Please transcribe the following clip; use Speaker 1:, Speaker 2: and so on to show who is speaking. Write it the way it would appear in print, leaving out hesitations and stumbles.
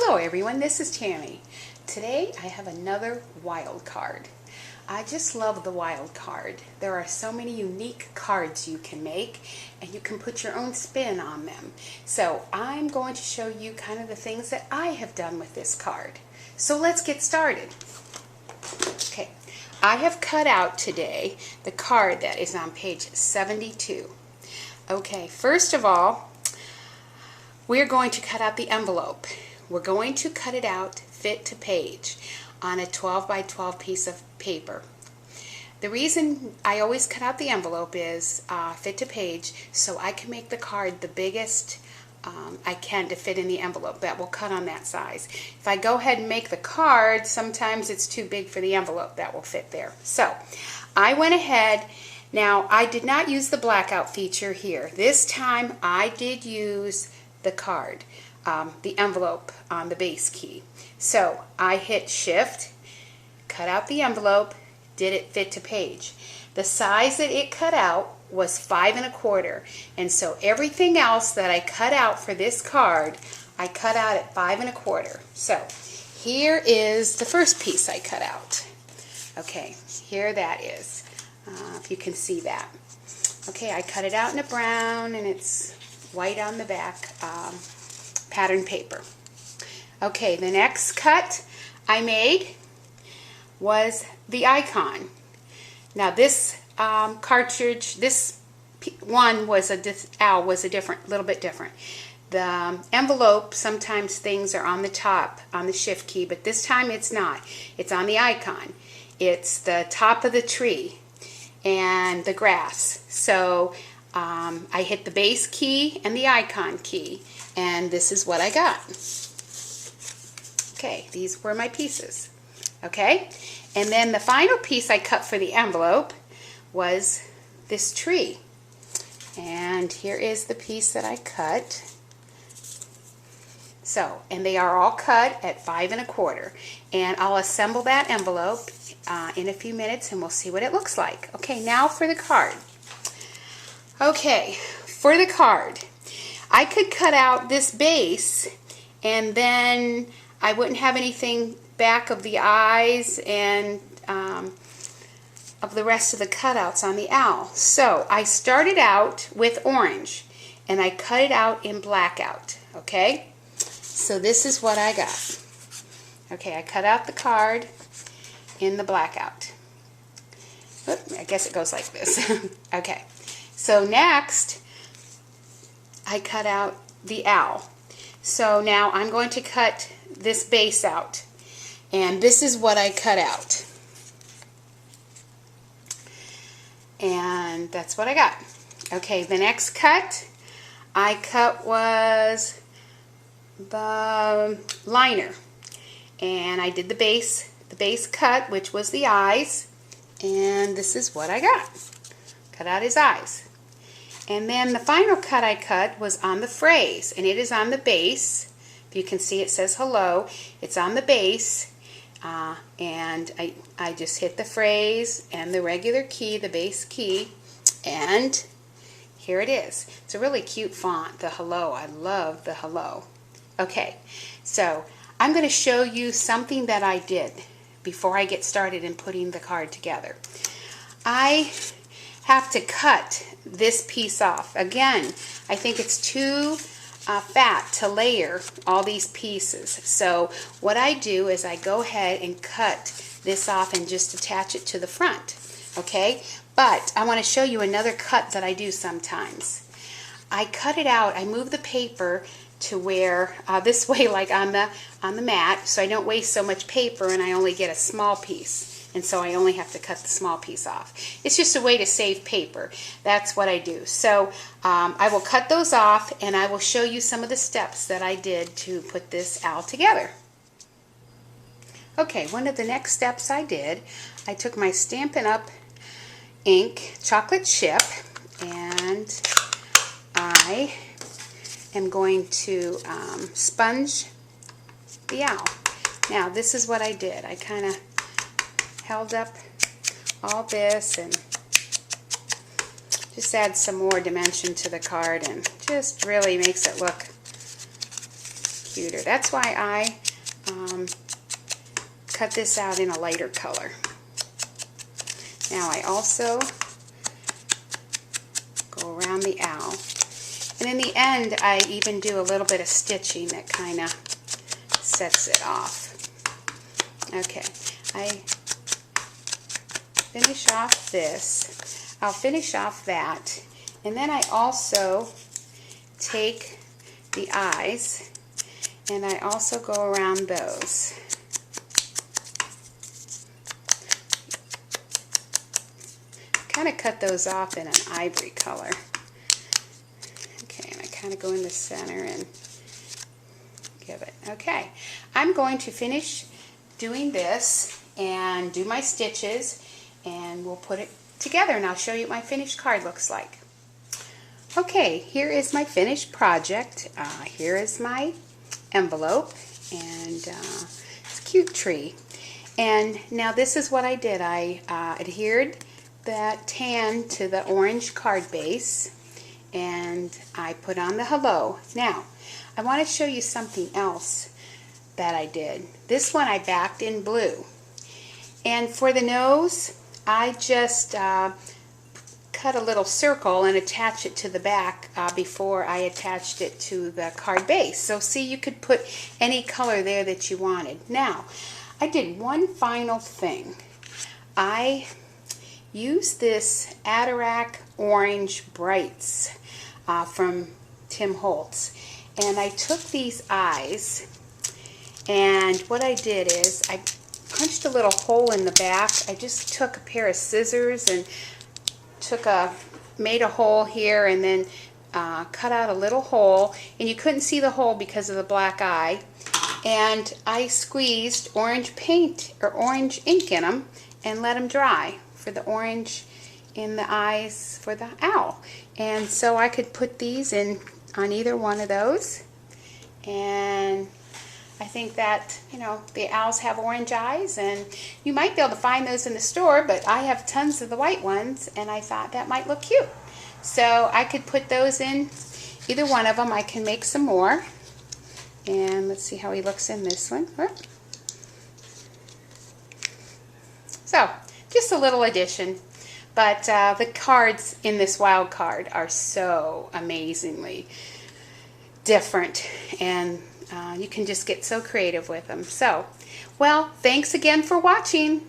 Speaker 1: Hello everyone, this is Tammy. Today I have another wild card. I just love the wild card. There are so many unique cards you can make and you can put your own spin on them. So I'm going to show you kind of the things that I have done with this card. So let's get started. Okay, I have cut out today the card that is on page 72. Okay, first of all, we're going to cut out the envelope. We're going to cut it out fit to page on a 12 by 12 piece of paper. The reason I always cut out the envelope is fit to page so I can make the card the biggest I can to fit in the envelope. That will cut on that size. If I go ahead and make the card, sometimes it's too big for the envelope. That will fit there. So I went ahead. Now I did not use the blackout feature here. This time I did use the card. The envelope on the base key. So I hit shift, cut out the envelope, did it fit to page. The size that it cut out was 5 1/4, and so everything else that I cut out for this card I cut out at 5 1/4. So here is the first piece I cut out. Okay, here that is, if you can see that. Okay, I cut it out in a brown and it's white on the back pattern paper. Okay, the next cut I made was the icon. Now this cartridge, this one was a little bit different. The envelope, sometimes things are on the top on the shift key, but this time it's not. It's on the icon. It's the top of the tree and the grass. So I hit the base key and the icon key, and this is what I got. Okay, these were my pieces. Okay, and then the final piece I cut for the envelope was this tree. And here is the piece that I cut. So, and they are all cut at 5 1/4. And I'll assemble that envelope in a few minutes and we'll see what it looks like. Okay, now for the card. Okay, for the card, I could cut out this base and then I wouldn't have anything back of the eyes and of the rest of the cutouts on the owl. So I started out with orange and I cut it out in blackout. Okay, so this is what I got. Okay, I cut out the card in the blackout. Oop, I guess it goes like this. Okay, so next I cut out the owl. So now I'm going to cut this base out, and this is what I cut out, and that's what I got. Okay, the next cut I cut was the liner, and I did the base cut, which was the eyes, and this is what I got. Cut out his eyes. And then the final cut I cut was on the phrase, and it is on the base. If you can see, it says hello. It's on the base, and I just hit the phrase and the regular key, the base key, and here it is. It's a really cute font, the hello. I love the hello. Okay, so I'm going to show you something that I did before I get started in putting the card together. I have to cut this piece off. Again, I think it's too fat to layer all these pieces. So what I do is I go ahead and cut this off and just attach it to the front. Okay, but I want to show you another cut that I do sometimes. I cut it out, I move the paper to where this way, like on the mat, so I don't waste so much paper and I only get a small piece. And so I only have to cut the small piece off. It's just a way to save paper. That's what I do. So I will cut those off and I will show you some of the steps that I did to put this owl together. Okay, one of the next steps I did, I took my Stampin' Up! Ink chocolate chip and I am going to sponge the owl. Now this is what I did. I kind of held up all this and just add some more dimension to the card and just really makes it look cuter. That's why I cut this out in a lighter color. Now I also go around the owl. And in the end, I even do a little bit of stitching that kind of sets it off. Okay, I finish off this. I'll finish off that. And then I also take the eyes and I also go around those. Kind of cut those off in an ivory color. Okay, and I kind of go in the center and give it. Okay, I'm going to finish doing this and do my stitches, and we'll put it together and I'll show you what my finished card looks like. Okay, here is my finished project. Here is my envelope, and it's a cute tree. And now this is what I did. I adhered that tan to the orange card base, and I put on the hello. Now, I want to show you something else that I did. This one I backed in blue. And for the nose, I just cut a little circle and attach it to the back before I attached it to the card base. So see, you could put any color there that you wanted. Now, I did one final thing. I used this Atarac Orange Brights from Tim Holtz. And I took these eyes, and what I did is I punched a little hole in the back. I just took a pair of scissors and made a hole here, and then cut out a little hole, and you couldn't see the hole because of the black eye. And I squeezed orange paint or orange ink in them and let them dry for the orange in the eyes for the owl. And so I could put these in on either one of those, and I think that, you know, the owls have orange eyes, and you might be able to find those in the store, but I have tons of the white ones, and I thought that might look cute. So I could put those in either one of them. I can make some more, and let's see how he looks in this one. So just a little addition, but the cards in this wild card are so amazingly different, and you can just get so creative with them. So, well, thanks again for watching.